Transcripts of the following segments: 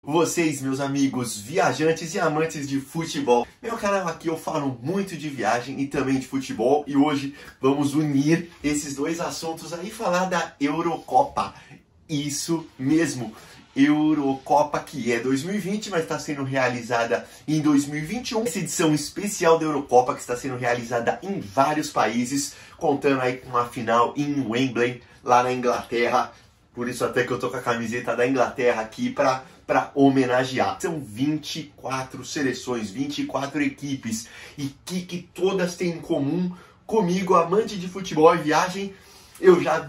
vocês, meus amigos viajantes e amantes de futebol. Meu canal aqui eu falo muito de viagem e também de futebol e hoje vamos unir esses dois assuntos aí e falar da Eurocopa. Isso mesmo, Eurocopa que é 2020, mas está sendo realizada em 2021. Essa edição especial da Eurocopa que está sendo realizada em vários países, contando aí com uma final em Wembley, lá na Inglaterra. Por isso até que eu tô com a camiseta da Inglaterra aqui para homenagear. São 24 seleções, 24 equipes. E que todas têm em comum comigo, amante de futebol e viagem? Eu já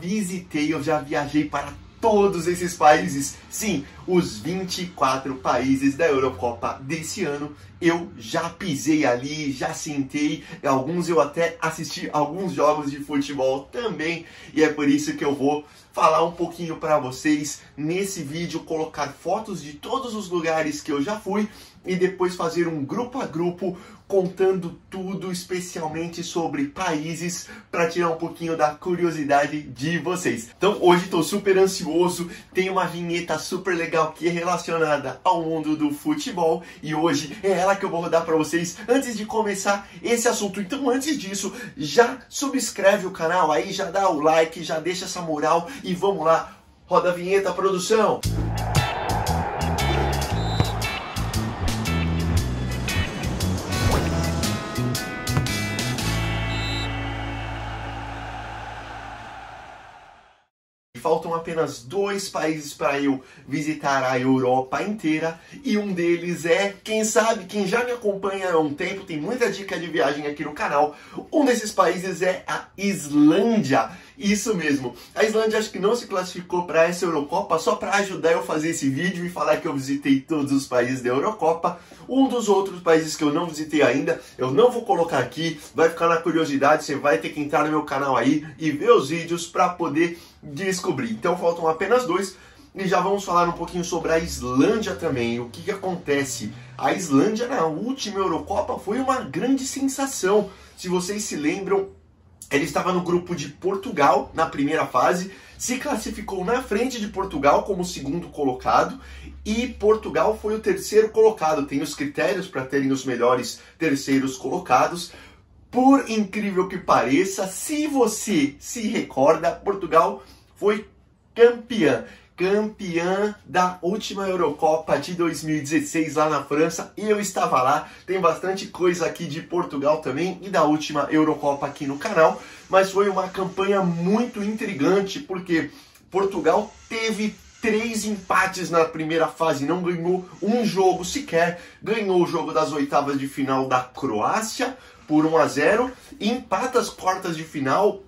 viajei para todos esses países. Sim, os 24 países da Eurocopa desse ano. Eu já pisei ali, já sentei. Alguns eu até assisti alguns jogos de futebol também. E é por isso que eu vou falar um pouquinho para vocês nesse vídeo, colocar fotos de todos os lugares que eu já fui e depois fazer um grupo a grupo contando tudo, especialmente sobre países, para tirar um pouquinho da curiosidade de vocês. Então hoje estou super ansioso, tem uma vinheta super legal que é relacionada ao mundo do futebol e hoje é ela que eu vou rodar para vocês antes de começar esse assunto. Então antes disso, já subscreve o canal aí, já dá o like, já deixa essa moral e vamos lá, roda a vinheta, produção! Faltam apenas 2 países para eu visitar a Europa inteira e um deles é, quem sabe, quem já me acompanha há um tempo, tem muita dica de viagem aqui no canal, um desses países é a Islândia. Isso mesmo, a Islândia acho que não se classificou para essa Eurocopa, só para ajudar eu a fazer esse vídeo e falar que eu visitei todos os países da Eurocopa. Um dos outros países que eu não visitei ainda, eu não vou colocar aqui, vai ficar na curiosidade, você vai ter que entrar no meu canal aí e ver os vídeos para poder descobrir. Então faltam apenas 2 e já vamos falar um pouquinho sobre a Islândia também. O que acontece? A Islândia na última Eurocopa foi uma grande sensação. Se vocês se lembram, ele estava no grupo de Portugal na primeira fase, se classificou na frente de Portugal como segundo colocado e Portugal foi o terceiro colocado. Tem os critérios para terem os melhores terceiros colocados. Por incrível que pareça, se você se recorda, Portugal foi campeã da última Eurocopa de 2016 lá na França. Eu estava lá, tem bastante coisa aqui de Portugal também e da última Eurocopa aqui no canal, mas foi uma campanha muito intrigante porque Portugal teve 3 empates na primeira fase, não ganhou um jogo sequer, ganhou o jogo das oitavas de final da Croácia por 1-0, e empata as quartas de final,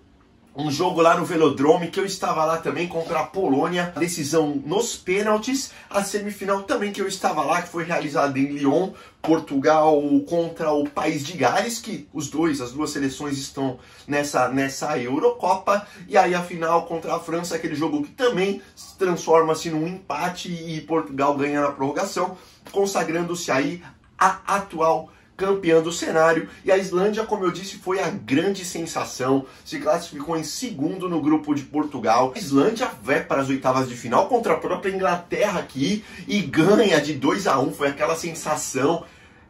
um jogo lá no Velodrome, que eu estava lá também, contra a Polônia, decisão nos pênaltis, a semifinal também que eu estava lá, que foi realizada em Lyon, Portugal contra o País de Gales, que as duas seleções estão nessa Eurocopa, e aí a final contra a França, aquele jogo que também transforma-se num empate e Portugal ganha na prorrogação, consagrando-se aí a atual campeã do cenário. E a Islândia, como eu disse, foi a grande sensação, se classificou em segundo no grupo de Portugal. A Islândia vai para as oitavas de final contra a própria Inglaterra aqui e ganha de 2-1, foi aquela sensação.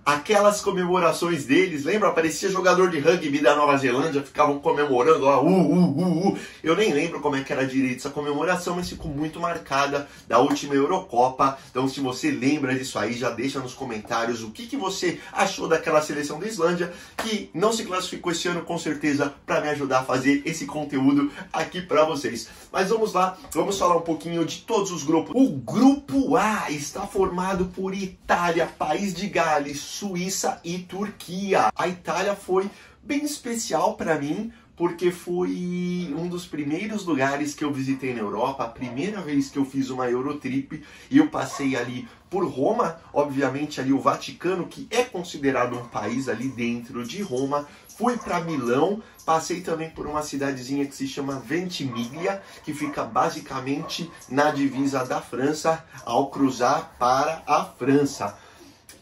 Aquelas comemorações deles, lembra? Parecia jogador de rugby da Nova Zelândia, ficavam comemorando lá, Eu nem lembro como é que era direito essa comemoração, mas ficou muito marcada da última Eurocopa. Então se você lembra disso aí, já deixa nos comentários o que você achou daquela seleção da Islândia, que não se classificou esse ano com certeza, para me ajudar a fazer esse conteúdo aqui para vocês. Mas vamos lá, vamos falar um pouquinho de todos os grupos. O grupo A está formado por Itália, País de Gales, Suíça e Turquia. A Itália foi bem especial para mim, porque foi um dos primeiros lugares que eu visitei na Europa, a primeira vez que eu fiz uma Eurotrip, e eu passei ali por Roma, obviamente ali o Vaticano, que é considerado um país ali dentro de Roma. Fui para Milão, passei também por uma cidadezinha que se chama Ventimiglia, que fica basicamente na divisa da França, ao cruzar para a França.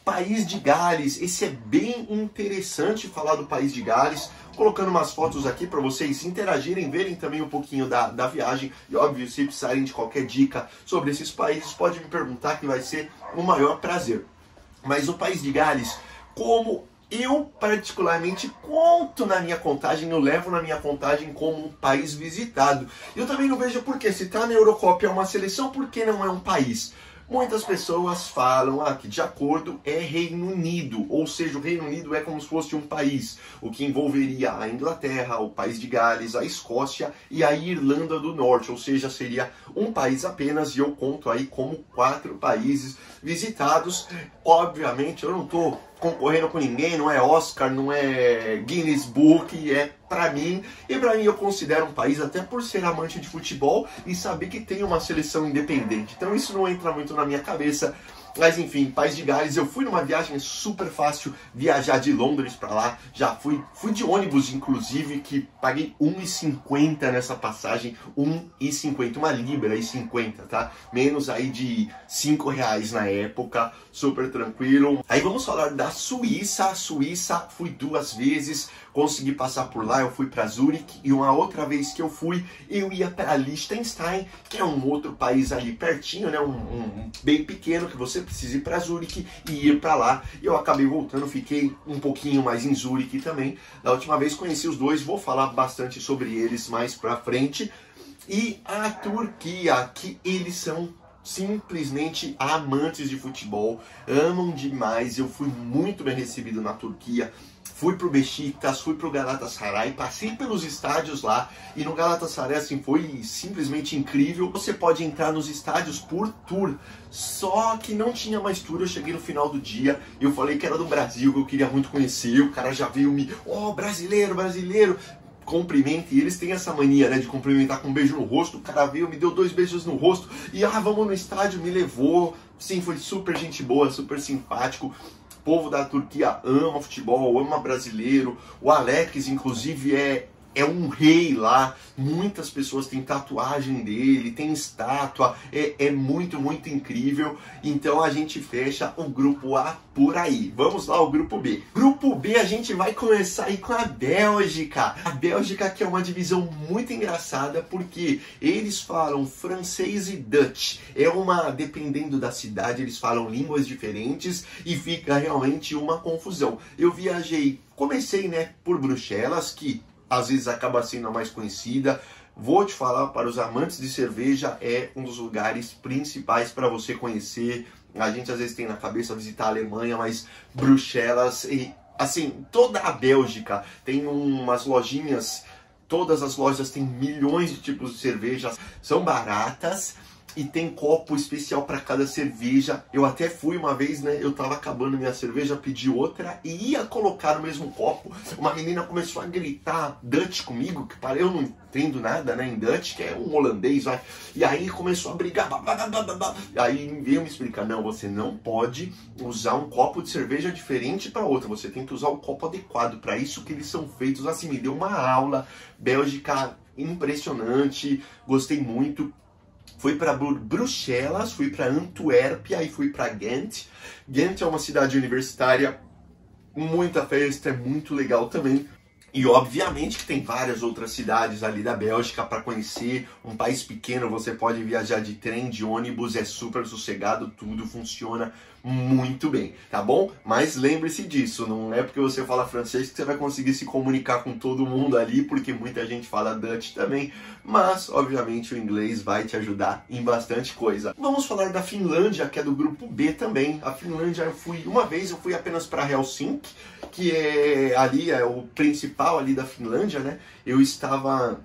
País de Gales. Esse é bem interessante falar do País de Gales. Colocando umas fotos aqui para vocês interagirem, verem também um pouquinho da viagem. E óbvio, se precisarem de qualquer dica sobre esses países, pode me perguntar que vai ser o maior prazer. Mas o País de Gales, como eu particularmente conto na minha contagem, eu levo na minha contagem como um país visitado. Eu também não vejo por que, se está na Eurocopa é uma seleção, por que não é um país? Muitas pessoas falam que de acordo é Reino Unido, ou seja, o Reino Unido é como se fosse um país, o que envolveria a Inglaterra, o País de Gales, a Escócia e a Irlanda do Norte, ou seja, seria um país apenas, e eu conto aí como 4 países visitados. Obviamente eu não estou concorrendo com ninguém, não é Oscar, não é Guinness Book, é pra mim. E pra mim eu considero um país, até por ser amante de futebol e saber que tem uma seleção independente. Então isso não entra muito na minha cabeça. Mas enfim, País de Gales, eu fui numa viagem, é super fácil viajar de Londres pra lá. Já fui de ônibus, inclusive, que paguei R$1,50 nessa passagem. R$1,50, uma libra e 50, tá? Menos aí de R$5 na época, super tranquilo. Aí vamos falar da Suíça. A Suíça, fui 2 vezes, consegui passar por lá, eu fui para Zurique. E uma outra vez que eu fui, eu ia para Liechtenstein, que é um outro país ali pertinho, né? Um bem pequeno, que você precisa ir para Zurique e ir para lá. E eu acabei voltando, fiquei um pouquinho mais em Zurique também. Da última vez conheci os dois, vou falar bastante sobre eles mais pra frente. E a Turquia, que eles são simplesmente amantes de futebol, amam demais. Eu fui muito bem recebido na Turquia. Fui pro Beşiktaş, fui pro Galatasaray, passei pelos estádios lá, e no Galatasaray assim foi simplesmente incrível. Você pode entrar nos estádios por tour, só que não tinha mais tour. Eu cheguei no final do dia, eu falei que era do Brasil, que eu queria muito conhecer. O cara já veio me, brasileiro, brasileiro, cumprimenta, e eles têm essa mania, né, de cumprimentar com um beijo no rosto. O cara veio, me deu 2 beijos no rosto, e vamos no estádio, me levou. Sim, foi super gente boa, super simpático. O povo da Turquia ama futebol, ama brasileiro. O Alex, inclusive, é um rei lá. Muitas pessoas têm tatuagem dele, tem estátua. É muito, muito incrível. Então a gente fecha o grupo A por aí. Vamos lá, o grupo B. Grupo B, a gente vai começar aí com a Bélgica. A Bélgica, que é uma divisão muito engraçada, porque eles falam francês e Dutch. Dependendo da cidade, eles falam línguas diferentes e fica realmente uma confusão. Eu comecei, né, por Bruxelas, que às vezes acaba sendo a mais conhecida. Vou te falar, para os amantes de cerveja, é um dos lugares principais para você conhecer. A gente às vezes tem na cabeça visitar a Alemanha, mas Bruxelas e assim, toda a Bélgica tem umas lojinhas. Todas as lojas têm milhões de tipos de cerveja, são baratas. E tem copo especial para cada cerveja. Eu até fui uma vez, né? Eu tava acabando minha cerveja, pedi outra e ia colocar no mesmo copo. Uma menina começou a gritar Dutch comigo, que eu não entendo nada, né, em Dutch, que é um holandês, vai. E aí começou a brigar. E aí veio me explicar: não, você não pode usar um copo de cerveja diferente para outra. Você tem que usar o copo adequado. Para isso que eles são feitos. Assim, me deu uma aula. Bélgica impressionante, gostei muito. Fui para Bruxelas, fui para Antuérpia e fui para Ghent. Ghent é uma cidade universitária, muita festa, é muito legal também. E obviamente que tem várias outras cidades ali da Bélgica para conhecer. Um país pequeno, você pode viajar de trem, de ônibus, é super sossegado, tudo funciona muito bem, tá bom? Mas lembre-se disso, não é porque você fala francês que você vai conseguir se comunicar com todo mundo ali, porque muita gente fala Dutch também, mas obviamente o inglês vai te ajudar em bastante coisa. Vamos falar da Finlândia, que é do grupo B também. A Finlândia eu fui apenas para Helsinki, que é o principal ali da Finlândia, né? Eu estava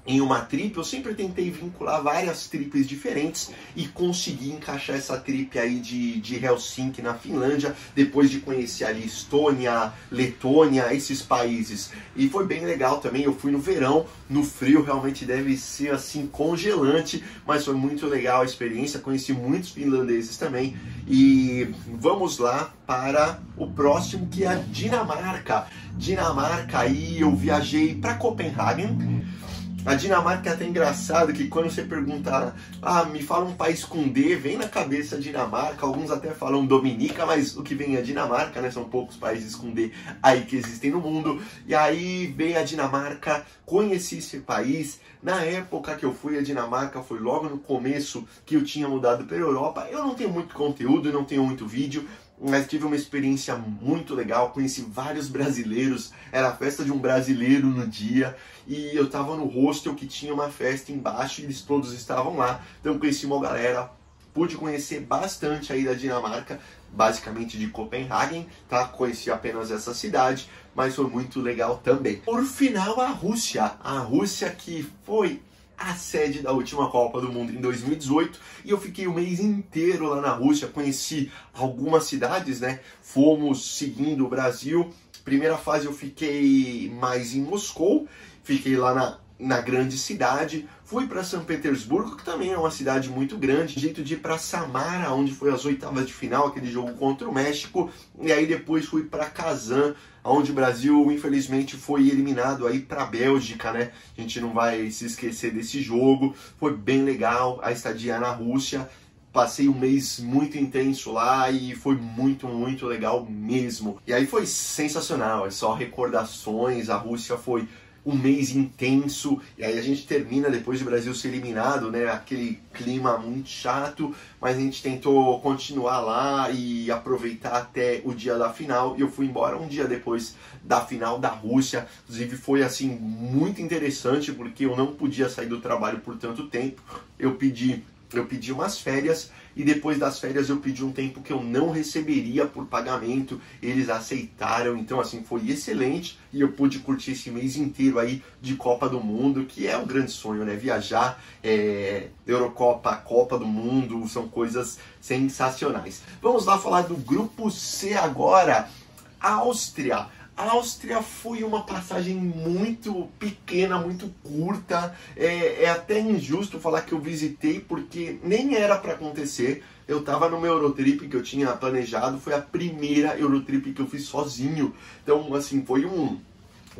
em uma trip, eu sempre tentei vincular várias tripes diferentes e consegui encaixar essa trip aí de Helsinki na Finlândia, depois de conhecer ali Estônia, Letônia, esses países. E foi bem legal também. Eu fui no verão, no frio realmente deve ser assim congelante, mas foi muito legal a experiência, conheci muitos finlandeses também. E vamos lá para o próximo, que é a Dinamarca. Dinamarca, aí eu viajei para Copenhagen. A Dinamarca é até engraçado que quando você pergunta, me fala um país com D, vem na cabeça a Dinamarca, alguns até falam Dominica, mas o que vem é a Dinamarca, né? São poucos países com D aí que existem no mundo. E aí vem a Dinamarca, conheci esse país. Na época que eu fui à Dinamarca, foi logo no começo que eu tinha mudado para a Europa. Eu não tenho muito conteúdo, não tenho muito vídeo, mas tive uma experiência muito legal, conheci vários brasileiros, era a festa de um brasileiro no dia, e eu tava no hostel que tinha uma festa embaixo e eles todos estavam lá, então conheci uma galera, pude conhecer bastante aí da Dinamarca, basicamente de Copenhagen, tá? Conheci apenas essa cidade, mas foi muito legal também. Por final, a Rússia que foi a sede da última Copa do Mundo em 2018, e eu fiquei o mês inteiro lá na Rússia, conheci algumas cidades, né? Fomos seguindo o Brasil. Primeira fase eu fiquei mais em Moscou, fiquei lá na grande cidade, fui para São Petersburgo, que também é uma cidade muito grande, jeito de ir para Samara, onde foi as oitavas de final, aquele jogo contra o México, e aí depois fui para Kazan, onde o Brasil infelizmente foi eliminado aí para a Bélgica, né? A gente não vai se esquecer desse jogo, foi bem legal a estadia na Rússia. Passei um mês muito intenso lá e foi muito, muito legal mesmo. E aí foi sensacional, é só recordações, a Rússia foi um mês intenso, e aí a gente termina depois do Brasil ser eliminado, né? Aquele clima muito chato, mas a gente tentou continuar lá e aproveitar até o dia da final, e eu fui embora um dia depois da final da Rússia. Inclusive foi assim muito interessante, porque eu não podia sair do trabalho por tanto tempo, eu pedi umas férias, e depois das férias eu pedi um tempo que eu não receberia por pagamento, eles aceitaram, então assim, foi excelente, e eu pude curtir esse mês inteiro aí de Copa do Mundo, que é um grande sonho, né? Viajar, Eurocopa, Copa do Mundo, são coisas sensacionais. Vamos lá falar do grupo C agora. Áustria. A Áustria foi uma passagem muito pequena, muito curta. É até injusto falar que eu visitei, porque nem era para acontecer. Eu estava numa Eurotrip que eu tinha planejado, foi a primeira Eurotrip que eu fiz sozinho. Então, assim, foi um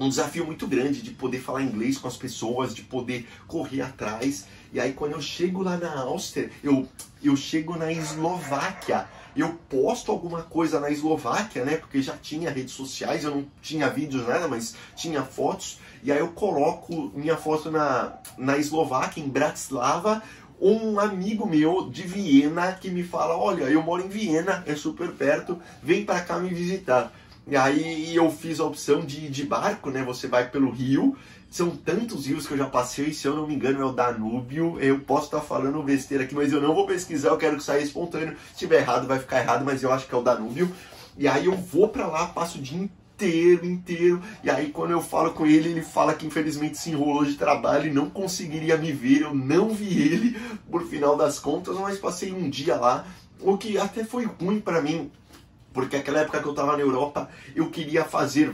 desafio muito grande de poder falar inglês com as pessoas, de poder correr atrás. E aí, quando eu chego lá na Áustria, eu chego na Eslováquia. Eu posto alguma coisa na Eslováquia, né? Porque já tinha redes sociais, eu não tinha vídeos, nada, mas tinha fotos. E aí eu coloco minha foto na Eslováquia, em Bratislava. Um amigo meu de Viena que me fala, olha, eu moro em Viena, é super perto, vem pra cá me visitar. E aí eu fiz a opção de ir de barco, né? Você vai pelo rio. São tantos rios que eu já passei, se eu não me engano é o Danúbio. Eu posso estar falando besteira aqui, mas eu não vou pesquisar, eu quero que saia espontâneo. Se estiver errado, vai ficar errado, mas eu acho que é o Danúbio. E aí eu vou pra lá, passo o dia inteiro. E aí quando eu falo com ele, ele fala que infelizmente se enrolou de trabalho e não conseguiria me ver. Eu não vi ele por final das contas, mas passei um dia lá, o que até foi ruim pra mim. Porque aquela época que eu estava na Europa, eu queria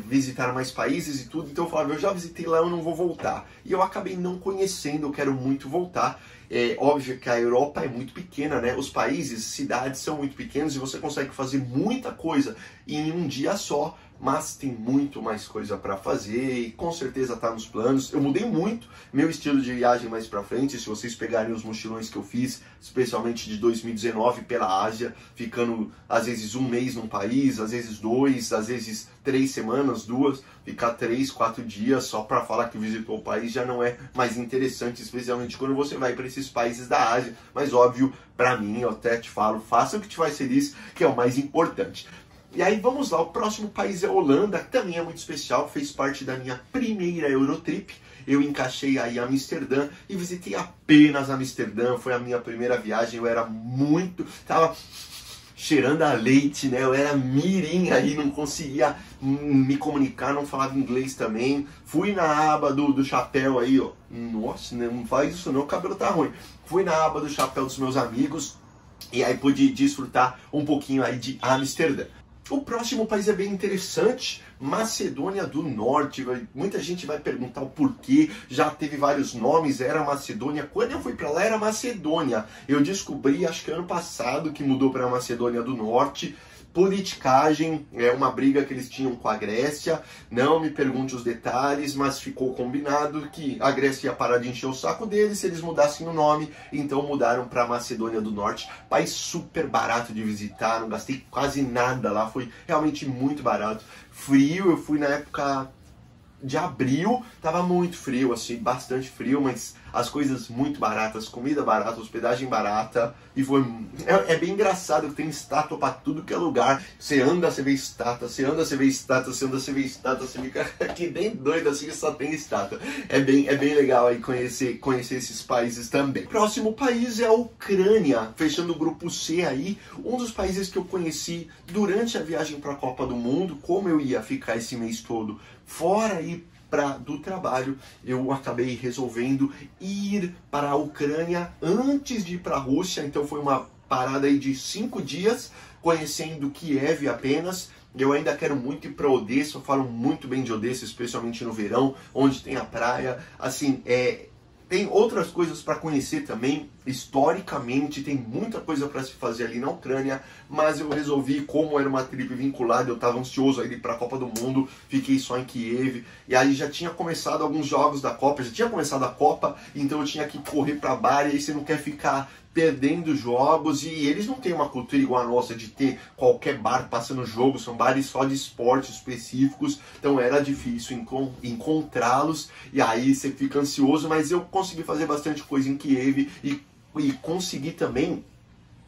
visitar mais países e tudo, então eu falava, eu já visitei lá, eu não vou voltar. E eu acabei não conhecendo, eu quero muito voltar. É óbvio que a Europa é muito pequena, né? Os países, cidades são muito pequenos e você consegue fazer muita coisa em um dia só, mas tem muito mais coisa para fazer e com certeza tá nos planos. Eu mudei muito meu estilo de viagem mais para frente, se vocês pegarem os mochilões que eu fiz, especialmente de 2019 pela Ásia, ficando às vezes um mês num país, às vezes 2, às vezes 3 semanas, 2, ficar 3, 4 dias só para falar que visitou o país já não é mais interessante, especialmente quando você vai para esses países da Ásia. Mas óbvio, para mim, eu até te falo, faça o que te faz feliz, que é o mais importante. E aí vamos lá, o próximo país é a Holanda, que também é muito especial, fez parte da minha primeira Eurotrip. Eu encaixei aí Amsterdã e visitei apenas Amsterdã, foi a minha primeira viagem, tava cheirando a leite, né? Eu era mirim aí, não conseguia me comunicar, não falava inglês também. Fui na aba do chapéu aí, ó, nossa, não faz isso não, o cabelo tá ruim. Fui na aba do chapéu dos meus amigos e aí pude desfrutar um pouquinho aí de Amsterdã. O próximo país é bem interessante, Macedônia do Norte. Muita gente vai perguntar o porquê, já teve vários nomes, era Macedônia. Quando eu fui para lá era Macedônia. Eu descobri, acho que ano passado, que mudou para Macedônia do Norte. politicagem, é uma briga que eles tinham com a Grécia. Não me pergunte os detalhes, mas ficou combinado que a Grécia ia parar de encher o saco deles se eles mudassem o nome, então mudaram para Macedônia do Norte. País super barato de visitar, não gastei quase nada lá, foi realmente muito barato. Frio, eu fui na época de abril, tava muito frio, assim, bastante frio, mas as coisas muito baratas, comida barata, hospedagem barata, e foi... É bem engraçado que tem estátua pra tudo que é lugar. Você anda, você vê estátua, você anda, você vê estátua, você anda, você vê estátua, você fica aqui bem doido, assim, só tem estátua. É bem legal aí conhecer esses países também. Próximo país é a Ucrânia, fechando o grupo C aí, um dos países que eu conheci durante a viagem pra Copa do Mundo. Como eu ia ficar esse mês todo fora aí do trabalho, eu acabei resolvendo ir para a Ucrânia antes de ir para a Rússia, então foi uma parada aí de 5 dias, conhecendo Kiev apenas. Eu ainda quero muito ir para Odessa, eu falo muito bem de Odessa, especialmente no verão, onde tem a praia, assim, tem outras coisas para conhecer também, historicamente, tem muita coisa para se fazer ali na Ucrânia, mas eu resolvi, como era uma trip vinculada, eu estava ansioso a ir para a Copa do Mundo, fiquei só em Kiev, e aí já tinha começado alguns jogos da Copa, já tinha começado a Copa, então eu tinha que correr para bar, e aí você não quer ficar perdendo jogos, e eles não têm uma cultura igual a nossa de ter qualquer bar passando jogo, são bares só de esportes específicos, então era difícil encontrá-los, e aí você fica ansioso, mas eu consegui fazer bastante coisa em Kiev, e consegui também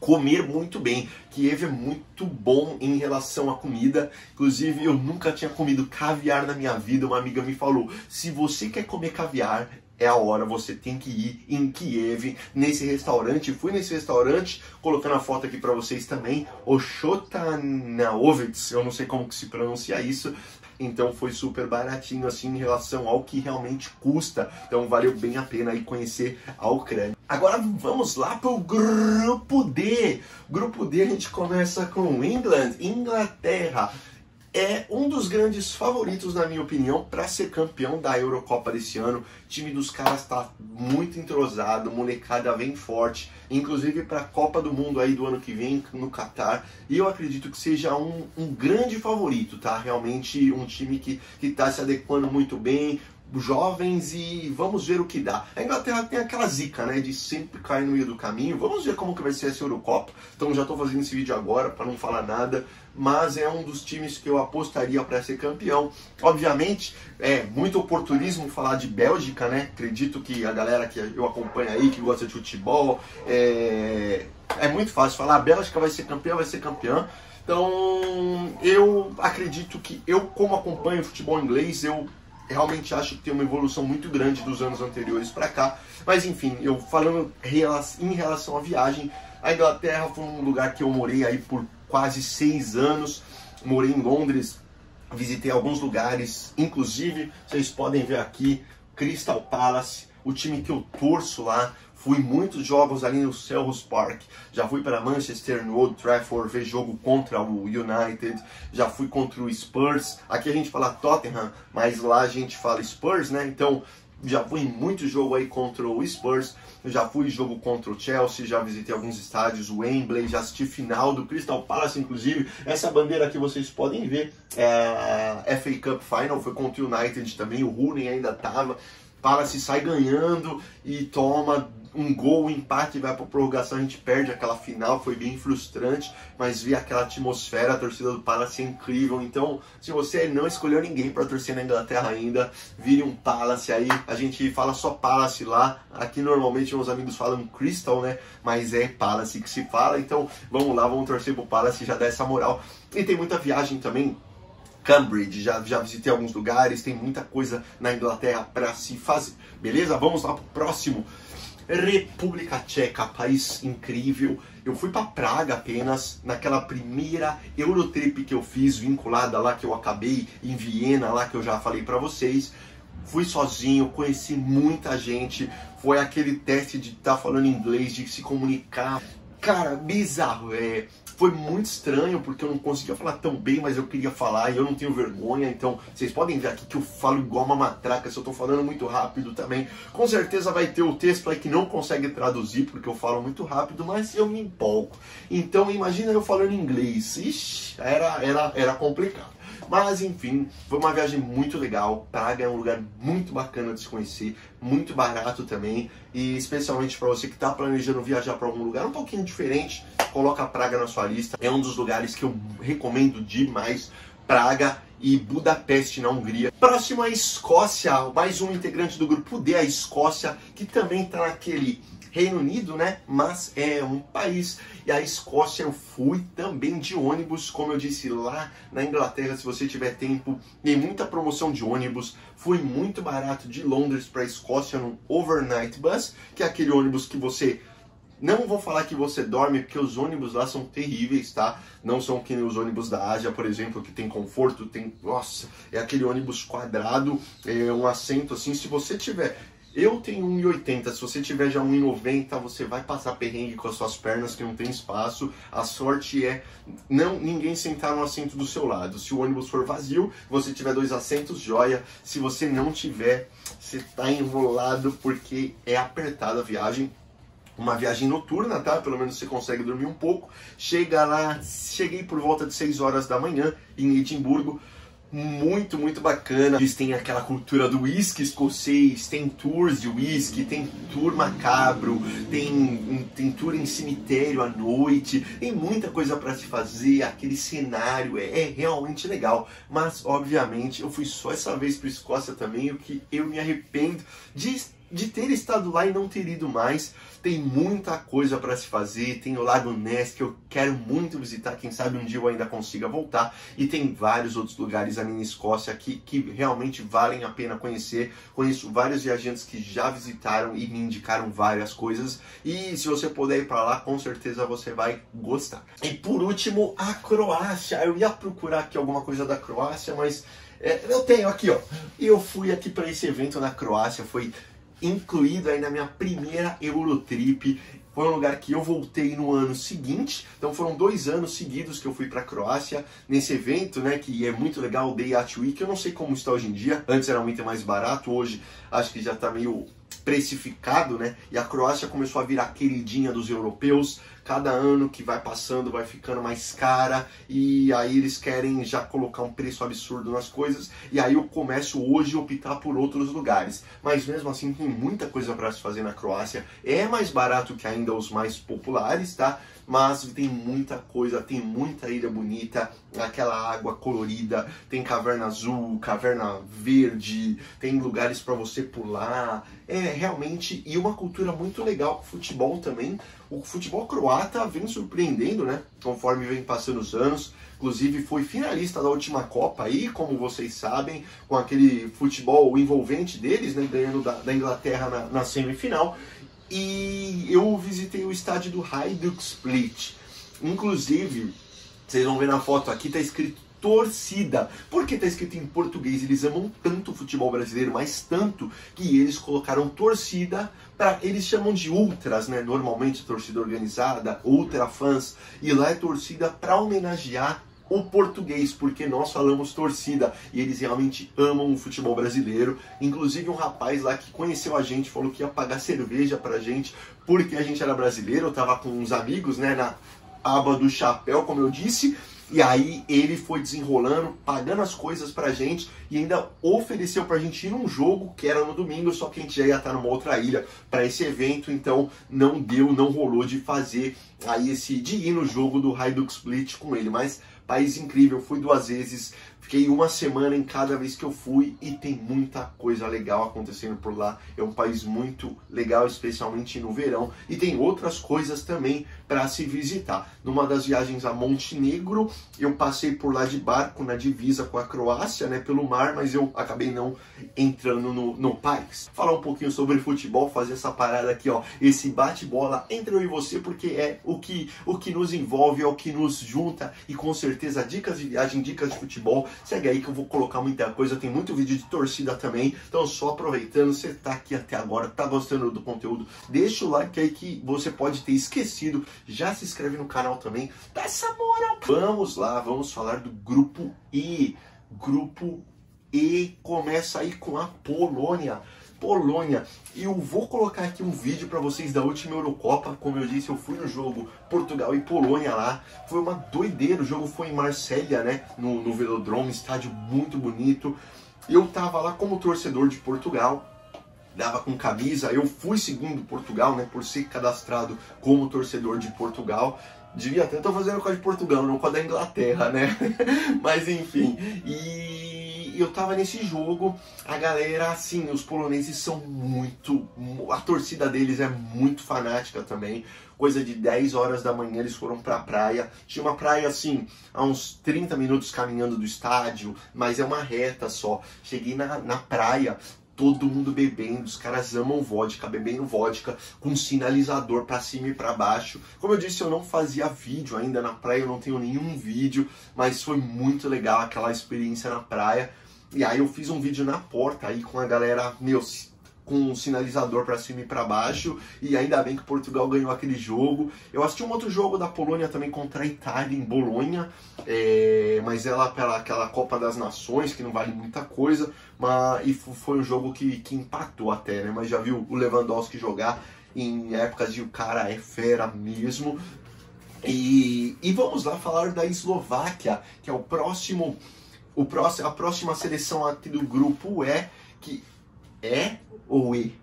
comer muito bem. Kiev é muito bom em relação à comida. Inclusive, eu nunca tinha comido caviar na minha vida. Uma amiga me falou, se você quer comer caviar, é a hora, você tem que ir em Kiev, nesse restaurante. Fui nesse restaurante, colocando a foto aqui para vocês também, Oshotanaovets, eu não sei como que se pronuncia isso. Então foi super baratinho assim em relação ao que realmente custa. Então valeu bem a pena aí conhecer a Ucrânia. Agora vamos lá para o grupo D. Grupo D a gente começa com Inglaterra. É um dos grandes favoritos, na minha opinião, para ser campeão da Eurocopa desse ano. O time dos caras está muito entrosado, molecada vem forte, inclusive para a Copa do Mundo aí do ano que vem no Catar. E eu acredito que seja um grande favorito, tá? Realmente um time que está se adequando muito bem, jovens, e vamos ver o que dá. A Inglaterra tem aquela zica, né, de sempre cair no meio do caminho. Vamos ver como que vai ser essa Eurocopa. Então já estou fazendo esse vídeo agora para não falar nada, mas é um dos times que eu apostaria para ser campeão. Obviamente, é muito oportunismo falar de Bélgica, né? Acredito que a galera que eu acompanho aí, que gosta de futebol, é muito fácil falar, a Bélgica vai ser campeã, vai ser campeã. Então, eu acredito que como acompanho futebol inglês, eu realmente acho que tem uma evolução muito grande dos anos anteriores para cá. Mas enfim, eu falando em relação à viagem, a Inglaterra foi um lugar que eu morei aí por quase 6 anos. Morei em Londres, visitei alguns lugares, inclusive, vocês podem ver aqui, Crystal Palace, o time que eu torço lá. Fui muitos jogos ali no Selhurst Park, já fui para Manchester, no Old Trafford, ver jogo contra o United, já fui contra o Spurs, aqui a gente fala Tottenham, mas lá a gente fala Spurs, né? Então já fui em muito jogo aí contra o Spurs, já fui em jogo contra o Chelsea, já visitei alguns estádios, o Wembley, já assisti final do Crystal Palace, inclusive. Essa bandeira aqui vocês podem ver, é a FA Cup Final, foi contra o United também, o Rooney ainda tava. Palace sai ganhando e toma um gol, um empate, vai para prorrogação, a gente perde aquela final, foi bem frustrante, mas ver aquela atmosfera, a torcida do Palace é incrível. Então, se você não escolheu ninguém para torcer na Inglaterra ainda, vire um Palace aí, a gente fala só Palace lá, aqui normalmente meus amigos falam Crystal, né, mas é Palace que se fala, então vamos lá, vamos torcer pro Palace, já dá essa moral. E tem muita viagem também, Cambridge, já visitei alguns lugares, tem muita coisa na Inglaterra para se fazer, beleza? Vamos lá pro próximo. República Tcheca, país incrível. Eu fui para Praga apenas, naquela primeira Eurotrip que eu fiz, vinculada lá, que eu acabei em Viena, lá que eu já falei para vocês. Fui sozinho, conheci muita gente, foi aquele teste de estar falando inglês, de se comunicar. Cara, bizarro, Foi muito estranho, porque eu não conseguia falar tão bem, mas eu queria falar e eu não tenho vergonha. Então, vocês podem ver aqui que eu falo igual uma matraca, se eu tô falando muito rápido também. Com certeza vai ter o texto aí que não consegue traduzir, porque eu falo muito rápido, mas eu me empolgo. Então, imagina eu falando inglês. Ixi, era complicado. Mas enfim, foi uma viagem muito legal. Praga é um lugar muito bacana de se conhecer, muito barato também, e especialmente para você que está planejando viajar para algum lugar um pouquinho diferente, coloca Praga na sua lista. É um dos lugares que eu recomendo demais, Praga e Budapeste, na Hungria. Próximo é a Escócia, mais um integrante do grupo D, a Escócia, que também está naquele Reino Unido, né? Mas é um país. E a Escócia eu fui também de ônibus, como eu disse lá na Inglaterra, se você tiver tempo, tem muita promoção de ônibus. Fui muito barato de Londres para a Escócia no Overnight Bus, que é aquele ônibus que você... Não vou falar que você dorme, porque os ônibus lá são terríveis, tá? Não são que nem os ônibus da Ásia, por exemplo, que tem conforto, tem... Nossa, é aquele ônibus quadrado, é um assento assim, se você tiver... Eu tenho 1,80, se você tiver já 1,90, você vai passar perrengue com as suas pernas, que não tem espaço. A sorte é ninguém sentar no assento do seu lado. Se o ônibus for vazio, você tiver 2 assentos, joia. Se você não tiver, você tá enrolado, porque é apertada a viagem. Uma viagem noturna, tá? Pelo menos você consegue dormir um pouco. Chega lá, cheguei por volta de 6 horas da manhã em Edimburgo. Muito, muito bacana. Eles têm aquela cultura do whisky escocês, tem tours de whisky, tem tour macabro, tem tour em cemitério à noite, tem muita coisa para se fazer, aquele cenário é realmente legal. Mas, obviamente, eu fui só essa vez para Escócia também, o que eu me arrependo de ter estado lá e não ter ido mais. Tem muita coisa para se fazer, tem o Lago Ness, que eu quero muito visitar, quem sabe um dia eu ainda consiga voltar, e tem vários outros lugares ali na Escócia que realmente valem a pena conhecer. Conheço vários viajantes que já visitaram e me indicaram várias coisas, e se você puder ir para lá, com certeza você vai gostar. E por último, a Croácia. Eu ia procurar aqui alguma coisa da Croácia, mas eu tenho aqui, ó. Eu fui aqui para esse evento na Croácia, foi incluído aí na minha primeira Eurotrip. Foi um lugar que eu voltei no ano seguinte, então foram 2 anos seguidos que eu fui para a Croácia nesse evento, né, que é muito legal, o Day at Week. Eu não sei como está hoje em dia, antes era muito mais barato, hoje acho que já está meio precificado, né? E a Croácia começou a virar queridinha dos europeus. Cada ano que vai passando vai ficando mais cara, e aí eles querem já colocar um preço absurdo nas coisas, e aí eu começo hoje a optar por outros lugares. Mas mesmo assim tem muita coisa para se fazer na Croácia. É mais barato que ainda os mais populares, tá? Mas tem muita coisa, tem muita ilha bonita, aquela água colorida, tem caverna azul, caverna verde, tem lugares para você pular. É realmente, e uma cultura muito legal, futebol também. O futebol croata vem surpreendendo, né? Conforme vem passando os anos. Inclusive foi finalista da última Copa aí, como vocês sabem, com aquele futebol envolvente deles, né? Ganhando da Inglaterra na semifinal. E eu visitei o estádio do Hajduk Split. Inclusive, vocês vão ver na foto aqui, tá escrito torcida. Por que tá escrito em português? Eles amam tanto o futebol brasileiro, mas tanto, que eles colocaram torcida para... Eles chamam de ultras, né? Normalmente torcida organizada, ultra fãs. E lá é torcida para homenagear o português, porque nós falamos torcida, e eles realmente amam o futebol brasileiro. Inclusive um rapaz lá que conheceu a gente falou que ia pagar cerveja pra gente, porque a gente era brasileiro. Eu tava com uns amigos, né, na aba do chapéu, como eu disse, e aí ele foi desenrolando, pagando as coisas pra gente, e ainda ofereceu pra gente ir num jogo que era no domingo, só que a gente já ia estar numa outra ilha para esse evento, então não rolou de fazer aí de ir no jogo do Hajduk Split com ele. Mas país incrível, fui 2 vezes, fiquei 1 semana em cada vez que eu fui, e tem muita coisa legal acontecendo por lá. É um país muito legal, especialmente no verão, e tem outras coisas também para se visitar. Numa das viagens a Montenegro, eu passei por lá de barco na divisa com a Croácia, né, pelo mar, mas eu acabei não entrando no país. Falar um pouquinho sobre futebol, fazer essa parada aqui, ó, esse bate-bola entre eu e você, porque é o que nos envolve, é o que nos junta, e com certeza dicas de viagem, dicas de futebol. Segue aí que eu vou colocar muita coisa, tem muito vídeo de torcida também, então só aproveitando, você tá aqui até agora, tá gostando do conteúdo, deixa o like aí que você pode ter esquecido já se inscreve no canal também, dá essa moral. Vamos lá, vamos falar do grupo E. Grupo E começa aí com a Polônia. Eu vou colocar aqui um vídeo para vocês da última Eurocopa. Como eu disse, eu fui no jogo Portugal e Polônia lá. Foi uma doideira, o jogo foi em Marselha, né? No Velodrome, estádio muito bonito. Eu tava lá como torcedor de Portugal, dava com camisa. Eu fui segundo Portugal, né? Por ser cadastrado como torcedor de Portugal. Devia até estar fazendo com a de Portugal, não com a da Inglaterra, né? Mas enfim, eu tava nesse jogo, a galera, assim, os poloneses são muito... A torcida deles é muito fanática também. Coisa de 10 horas da manhã eles foram pra praia. Tinha uma praia, assim, a uns 30 minutos caminhando do estádio, mas é uma reta só. Cheguei na praia, todo mundo bebendo, os caras amam vodka, bebendo vodka, com sinalizador pra cima e pra baixo. Como eu disse, eu não fazia vídeo ainda na praia, eu não tenho nenhum vídeo, mas foi muito legal aquela experiência na praia. E aí eu fiz um vídeo na porta aí com a galera, com um sinalizador pra cima e pra baixo, e ainda bem que Portugal ganhou aquele jogo. Eu assisti um outro jogo da Polônia também contra a Itália em Bolonha, mas ela pela aquela Copa das Nações, que não vale muita coisa, e foi um jogo que empatou até, né? Mas já viu o Lewandowski jogar em épocas de o cara é fera mesmo. E vamos lá falar da Eslováquia, que é a próxima seleção aqui do grupo E, que é ou E?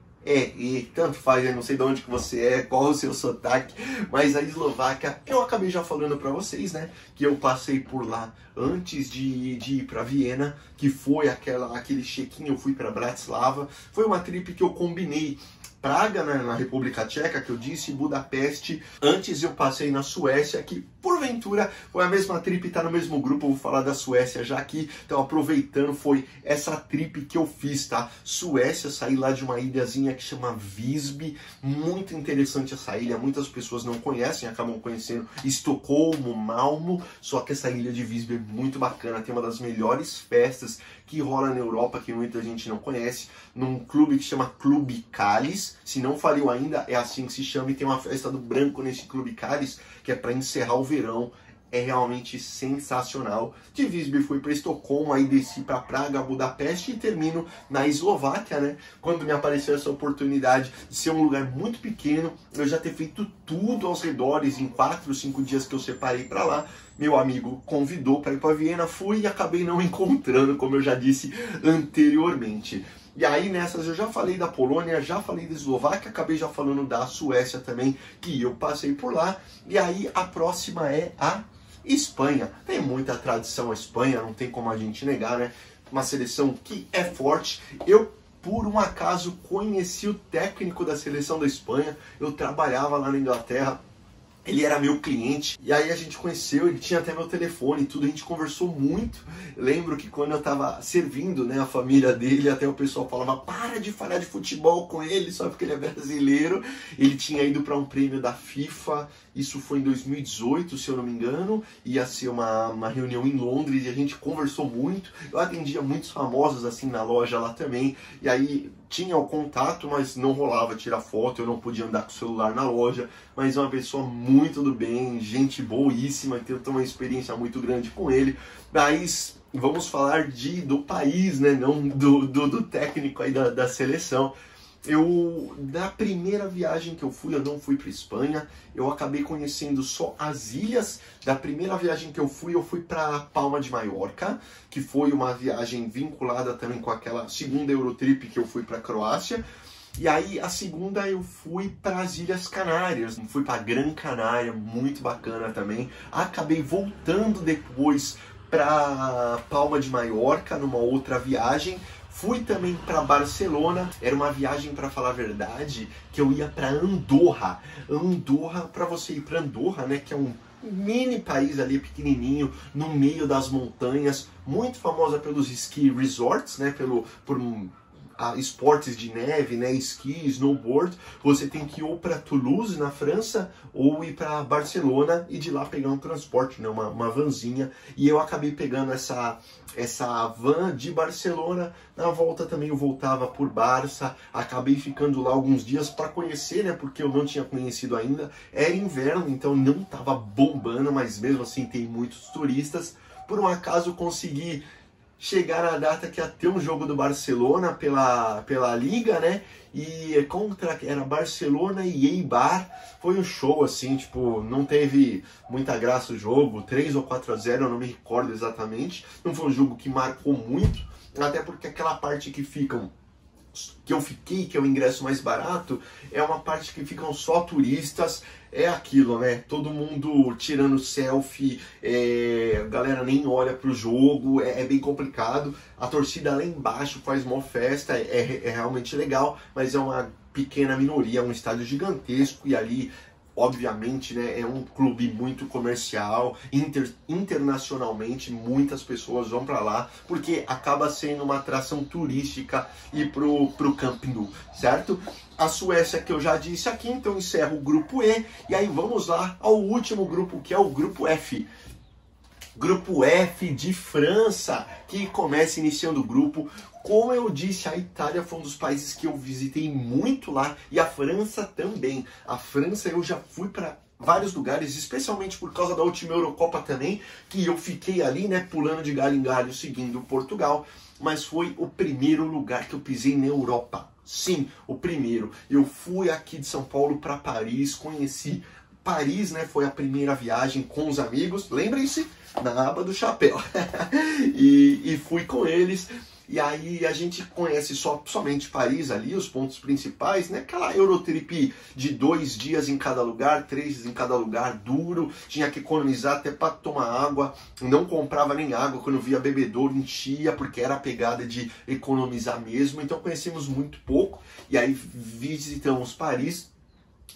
Tanto faz, eu não sei de onde que você é, qual o seu sotaque, mas a Eslováquia, eu acabei já falando pra vocês, né, que eu passei por lá antes de ir pra Viena, que foi aquele check-in, eu fui pra Bratislava, foi uma trip que eu combinei Praga, né, na República Tcheca, que eu disse, Budapeste. Antes eu passei na Suécia, que porventura foi a mesma trip, tá no mesmo grupo, eu vou falar da Suécia já aqui. Então aproveitando, foi essa trip que eu fiz, tá? Suécia, saí lá de uma ilhazinha que chama Visby, muito interessante essa ilha, muitas pessoas não conhecem, acabam conhecendo Estocolmo, Malmo, só que essa ilha de Visby é muito bacana, tem uma das melhores festas que rola na Europa, que muita gente não conhece, num clube que chama Clube Cáliz. Se não faliu ainda, é assim que se chama, e tem uma festa do branco nesse Clube Cáliz, que é para encerrar o verão. É realmente sensacional. De Visby fui para Estocolmo, aí desci para Praga, Budapeste e termino na Eslováquia, né? Quando me apareceu essa oportunidade de ser um lugar muito pequeno, eu já ter feito tudo aos redores em 4 ou 5 dias que eu separei para lá. Meu amigo convidou para ir para Viena, fui e acabei não encontrando, como eu já disse anteriormente. E aí nessas eu já falei da Polônia, já falei da Eslováquia, acabei já falando da Suécia também, que eu passei por lá. E aí a próxima é a Espanha. Tem muita tradição a Espanha, não tem como a gente negar, né? Uma seleção que é forte. Eu, por um acaso, conheci o técnico da seleção da Espanha. Eu trabalhava lá na Inglaterra. Ele era meu cliente, e aí a gente conheceu, ele tinha até meu telefone e tudo, a gente conversou muito. Lembro que quando eu tava servindo, né, a família dele, até o pessoal falava, para de falar de futebol com ele, só porque ele é brasileiro. Ele tinha ido para um prêmio da FIFA, isso foi em 2018, se eu não me engano, ia ser uma reunião em Londres, e a gente conversou muito. Eu atendia muitos famosos assim na loja lá também, e aí tinha o contato, mas não rolava tirar foto, eu não podia andar com o celular na loja, mas é uma pessoa muito do bem, gente boíssima, que eu tenho uma experiência muito grande com ele. Mas vamos falar do país, né, não do técnico aí da seleção. Da primeira viagem que eu não fui para Espanha, eu acabei conhecendo só as ilhas. Da primeira viagem que eu fui para Palma de Maiorca, que foi uma viagem vinculada também com aquela segunda Eurotrip que eu fui para Croácia. E aí a segunda eu fui para as Ilhas Canárias, fui para Gran Canária, muito bacana também. Acabei voltando depois para Palma de Maiorca numa outra viagem. Fui também para Barcelona, era uma viagem, para falar a verdade, que eu ia para Andorra. Andorra, para você ir para Andorra, né, que é um mini país ali pequenininho, no meio das montanhas, muito famosa pelos ski resorts, né, por esportes de neve, né, esqui, snowboard, você tem que ir ou para Toulouse, na França, ou ir para Barcelona e de lá pegar um transporte, né, uma vanzinha. E eu acabei pegando essa van de Barcelona. Na volta também eu voltava por Barça, acabei ficando lá alguns dias para conhecer, né, porque eu não tinha conhecido ainda. Era inverno, então não estava bombando, mas mesmo assim tem muitos turistas. Por um acaso consegui chegar na data que ia ter um jogo do Barcelona pela Liga, né? E era Barcelona e Eibar. Foi um show, assim, tipo, não teve muita graça o jogo, 3 ou 4-0, eu não me recordo exatamente. Não foi um jogo que marcou muito, até porque aquela parte que eu fiquei, que é o ingresso mais barato, é uma parte que ficam só turistas. É aquilo, né? Todo mundo tirando selfie, a galera nem olha pro jogo, é bem complicado. A torcida lá embaixo faz mó festa, é realmente legal, mas é uma pequena minoria, é um estádio gigantesco e ali, obviamente, né, é um clube muito comercial, internacionalmente muitas pessoas vão para lá, porque acaba sendo uma atração turística ir pro Camp Nou, certo? A Suécia, que eu já disse aqui, então encerro o grupo E, e aí vamos lá ao último grupo, que é o grupo F. Grupo F de França, que começa iniciando o grupo. Como eu disse, a Itália foi um dos países que eu visitei muito lá, e a França também. A França eu já fui para vários lugares, especialmente por causa da última Eurocopa também, que eu fiquei ali, né, pulando de galho em galho, seguindo Portugal, mas foi o primeiro lugar que eu pisei na Europa. Sim, o primeiro. Eu fui aqui de São Paulo para Paris, conheci Paris, né, foi a primeira viagem com os amigos, lembrem-se, na aba do chapéu. e fui com eles. E aí a gente conhece somente Paris ali, os pontos principais, né? Aquela Eurotrip de 2 dias em cada lugar, 3 dias em cada lugar, duro. Tinha que economizar até para tomar água. Não comprava nem água, quando via bebedouro enchia, porque era a pegada de economizar mesmo. Então conhecemos muito pouco. E aí visitamos Paris.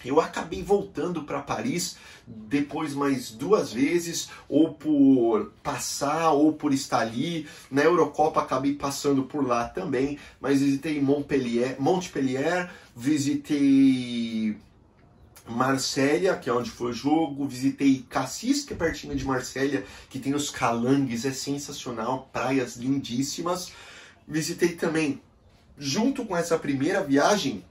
Eu acabei voltando para Paris depois mais 2 vezes, ou por passar, ou por estar ali. Na Eurocopa acabei passando por lá também, mas visitei Montpellier, visitei Marselha, que é onde foi o jogo, visitei Cassis, que é pertinho de Marselha, que tem os Calangues, é sensacional, praias lindíssimas. Visitei também, junto com essa primeira viagem,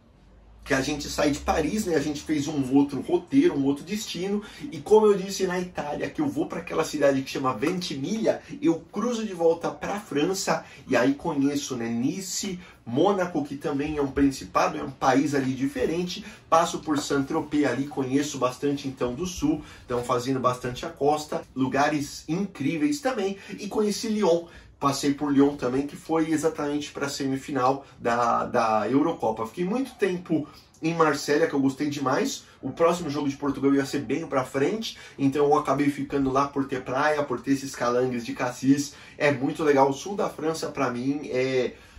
que a gente sai de Paris, né? A gente fez um outro roteiro, um outro destino, e como eu disse na Itália, que eu vou para aquela cidade que chama Ventimiglia, eu cruzo de volta para a França, e aí conheço, né, Nice, Mônaco, que também é um principado, é um país ali diferente, passo por Saint-Tropez ali, conheço bastante então do sul, então fazendo bastante a costa, lugares incríveis também, e conheci Lyon. Passei por Lyon também, que foi exatamente para a semifinal da Eurocopa. Fiquei muito tempo em Marselha, que eu gostei demais. O próximo jogo de Portugal ia ser bem para frente, então eu acabei ficando lá por ter praia, por ter esses calangues de Cassis. É muito legal. O sul da França, para mim,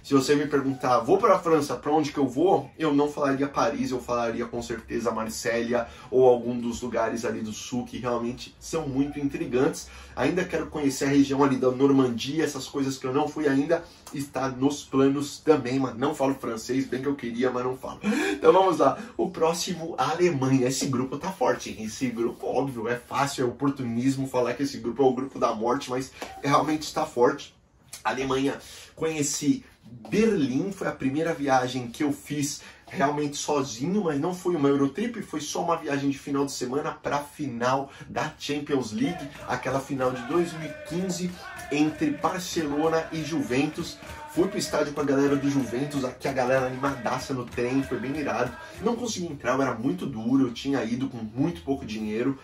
se você me perguntar, vou para a França, para onde que eu vou? Eu não falaria Paris, eu falaria com certeza Marselha ou algum dos lugares ali do sul que realmente são muito intrigantes. Ainda quero conhecer a região ali da Normandia, essas coisas que eu não fui ainda, está nos planos também, mas não falo francês, bem que eu queria, mas não falo. Então vamos lá, o próximo, a Alemanha. Esse grupo tá forte, hein? Esse grupo, óbvio, é fácil, é oportunismo falar que esse grupo é o grupo da morte, mas realmente está forte. Alemanha, conheci Berlim, foi a primeira viagem que eu fiz realmente sozinho, mas não foi uma Eurotrip, foi só uma viagem de final de semana para a final da Champions League, aquela final de 2015 entre Barcelona e Juventus. Fui pro estádio com a galera do Juventus, aqui a galera animadaça no trem, foi bem irado. Não consegui entrar, era muito duro, eu tinha ido com muito pouco dinheiro,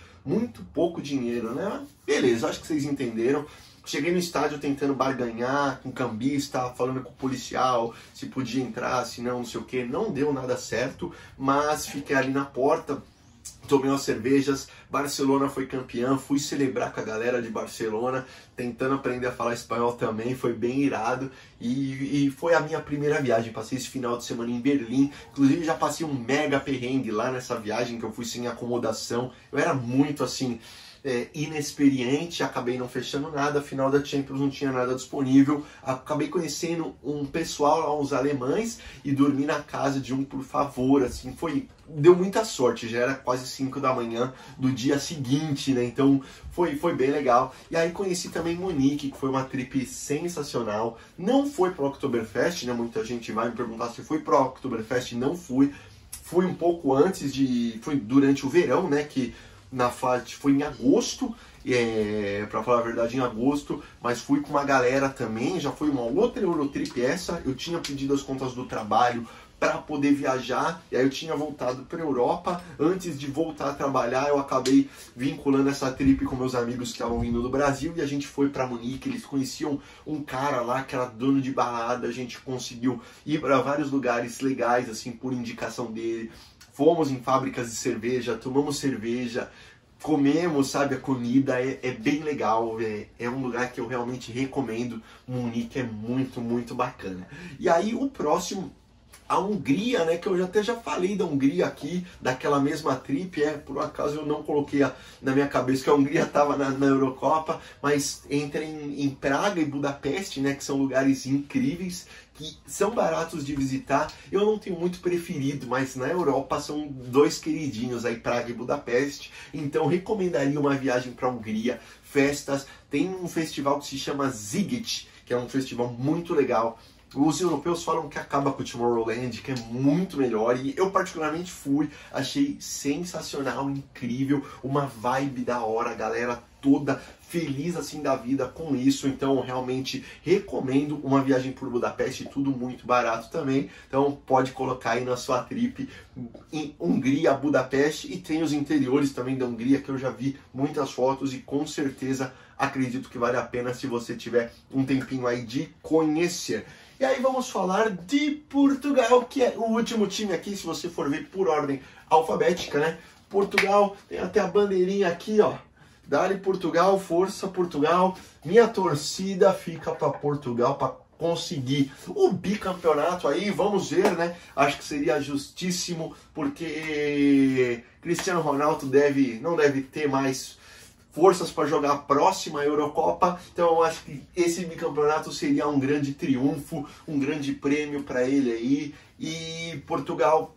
né? Beleza, acho que vocês entenderam. Cheguei no estádio tentando barganhar com o cambista, falando com o policial, se podia entrar, se não, não sei o que. Não deu nada certo, mas fiquei ali na porta, tomei umas cervejas. Barcelona foi campeã, fui celebrar com a galera de Barcelona, tentando aprender a falar espanhol também, foi bem irado. E foi a minha primeira viagem, passei esse final de semana em Berlim. Inclusive já passei um mega perrengue lá nessa viagem, que eu fui sem acomodação. Eu era muito assim... inexperiente, acabei não fechando nada, final da Champions não tinha nada disponível, acabei conhecendo um pessoal lá, uns alemães, e dormi na casa de um por favor, assim, deu muita sorte, já era quase 5 da manhã do dia seguinte, né, então foi bem legal. E aí conheci também Munique, que foi uma trip sensacional, não foi pro Oktoberfest, né, muita gente vai me perguntar se fui pro Oktoberfest, não fui um pouco antes foi durante o verão, né, que na FAT foi em agosto, pra falar a verdade, em agosto, mas fui com uma galera também, já foi uma outra Eurotrip essa, eu tinha pedido as contas do trabalho para poder viajar, e aí eu tinha voltado para Europa. Antes de voltar a trabalhar, eu acabei vinculando essa trip com meus amigos que estavam vindo do Brasil, e a gente foi para Munique. Eles conheciam um cara lá que era dono de balada, a gente conseguiu ir para vários lugares legais, assim, por indicação dele. Fomos em fábricas de cerveja, tomamos cerveja, comemos, sabe, a comida é bem legal, é um lugar que eu realmente recomendo. Munique é muito, muito bacana. E aí o próximo, a Hungria, né, que eu até já falei da Hungria aqui, daquela mesma trip, por um acaso eu não coloquei na minha cabeça que a Hungria estava na Eurocopa, mas entre em Praga e Budapeste, né, que são lugares incríveis, que são baratos de visitar. Eu não tenho muito preferido, mas na Europa são dois queridinhos aí, Praga e Budapeste, então recomendaria uma viagem para a Hungria, festas, tem um festival que se chama Sziget, que é um festival muito legal. Os europeus falam que acaba com o Tomorrowland, que é muito melhor, e eu particularmente fui, achei sensacional, incrível, uma vibe da hora, a galera toda feliz assim da vida com isso. Então realmente recomendo uma viagem por Budapeste, tudo muito barato também, então pode colocar aí na sua trip em Hungria, Budapeste, e tem os interiores também da Hungria que eu já vi muitas fotos e com certeza acredito que vale a pena se você tiver um tempinho aí de conhecer. E aí vamos falar de Portugal, que é o último time aqui, se você for ver por ordem alfabética, né? Portugal, tem até a bandeirinha aqui, ó. Dale Portugal, força Portugal. Minha torcida fica para Portugal para conseguir o bicampeonato aí, vamos ver, né? Acho que seria justíssimo, porque Cristiano Ronaldo não deve ter mais forças para jogar a próxima Eurocopa, então eu acho que esse bicampeonato seria um grande triunfo, um grande prêmio para ele aí. E Portugal,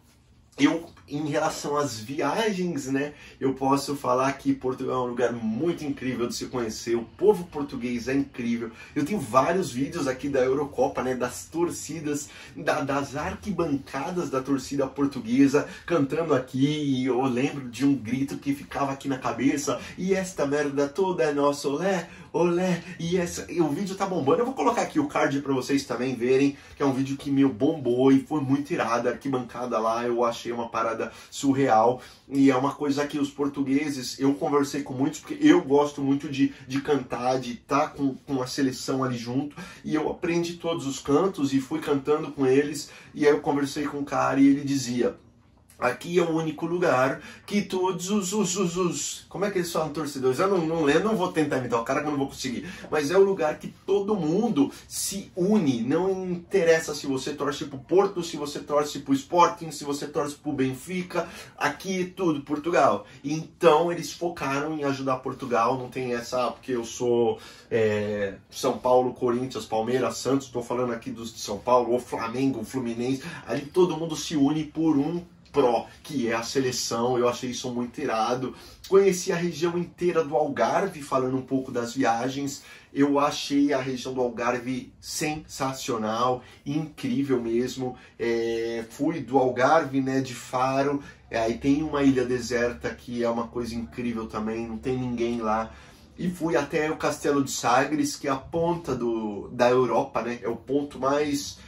em relação às viagens, né, eu posso falar que Portugal é um lugar muito incrível de se conhecer, o povo português é incrível. Eu tenho vários vídeos aqui da Eurocopa, né, das torcidas, das arquibancadas da torcida portuguesa cantando aqui, e eu lembro de um grito que ficava aqui na cabeça: e esta merda toda é nossa, olé, olé, e o vídeo tá bombando. Eu vou colocar aqui o card para vocês também verem, que é um vídeo que me bombou e foi muito irado. A arquibancada lá eu achei uma parada surreal, e é uma coisa que os portugueses, eu conversei com muitos, porque eu gosto muito de cantar, de estar com a seleção ali junto, e eu aprendi todos os cantos e fui cantando com eles. E aí eu conversei com um cara e ele dizia: aqui é o único lugar que todos os como é que eles falam, torcedores? Eu não lembro, não vou tentar imitar o cara que eu não vou conseguir. Mas é o lugar que todo mundo se une. Não interessa se você torce pro Porto, se você torce pro Sporting, se você torce pro Benfica. Aqui é tudo Portugal. Então eles focaram em ajudar Portugal. Não tem essa, porque eu sou São Paulo, Corinthians, Palmeiras, Santos. Estou falando aqui dos de São Paulo, o Flamengo, o Fluminense. Ali todo mundo se une por um pró, que é a seleção. Eu achei isso muito irado. Conheci a região inteira do Algarve, falando um pouco das viagens. Eu achei a região do Algarve sensacional, incrível mesmo. Fui do Algarve, né, de Faro. Aí tem uma ilha deserta que é uma coisa incrível também, não tem ninguém lá. E fui até o Castelo de Sagres, que é a ponta da Europa, né? É o ponto mais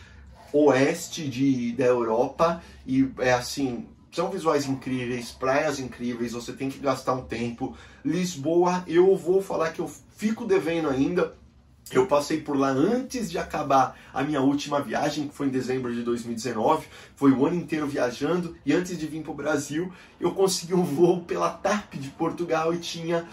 oeste da Europa, e assim, são visuais incríveis, praias incríveis, você tem que gastar um tempo. Lisboa, eu vou falar que eu fico devendo ainda. Eu passei por lá antes de acabar a minha última viagem, que foi em dezembro de 2019, foi o ano inteiro viajando, e antes de vir para o Brasil, eu consegui um voo pela TAP de Portugal, e tinha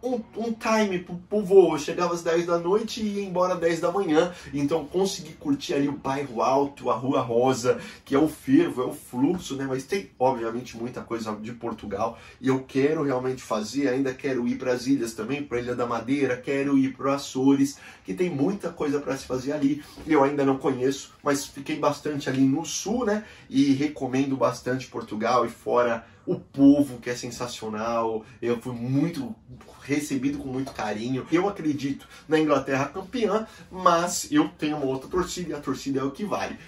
um time pro voo. Eu chegava às 10 da noite e ia embora às 10 da manhã. Então consegui curtir ali o Bairro Alto, a Rua Rosa, que é o fervo, é o fluxo, né? Mas tem, obviamente, muita coisa de Portugal. E eu quero realmente fazer, ainda quero ir para as ilhas também, para a Ilha da Madeira, quero ir para Açores, que tem muita coisa para se fazer ali. Eu ainda não conheço, mas fiquei bastante ali no sul, né? E recomendo bastante Portugal, e fora o povo, que é sensacional. Eu fui muito recebido com muito carinho. Eu acredito na Inglaterra campeã, mas eu tenho uma outra torcida, e a torcida é o que vale.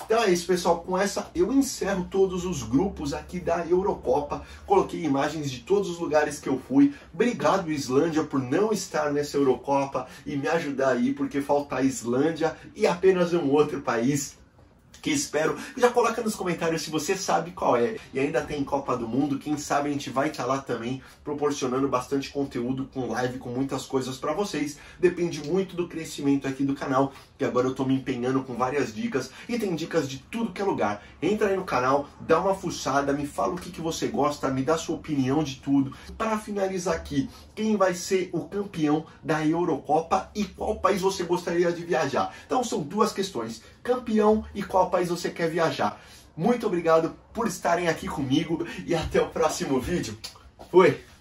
Então é isso, pessoal. Com essa eu encerro todos os grupos aqui da Eurocopa. Coloquei imagens de todos os lugares que eu fui. Obrigado, Islândia, por não estar nessa Eurocopa e me ajudar aí, porque falta a Islândia e apenas um outro país que espero. Já coloca nos comentários se você sabe qual é. E ainda tem Copa do Mundo, quem sabe a gente vai estar lá também, proporcionando bastante conteúdo, com live, com muitas coisas para vocês. Depende muito do crescimento aqui do canal, que agora eu tô me empenhando com várias dicas, e tem dicas de tudo que é lugar. Entra aí no canal, dá uma fuçada, me fala o que você gosta, me dá sua opinião de tudo. Para finalizar aqui, quem vai ser o campeão da Eurocopa e qual país você gostaria de viajar? Então são duas questões, campeão e qual país você quer viajar. Muito obrigado por estarem aqui comigo e até o próximo vídeo. Fui!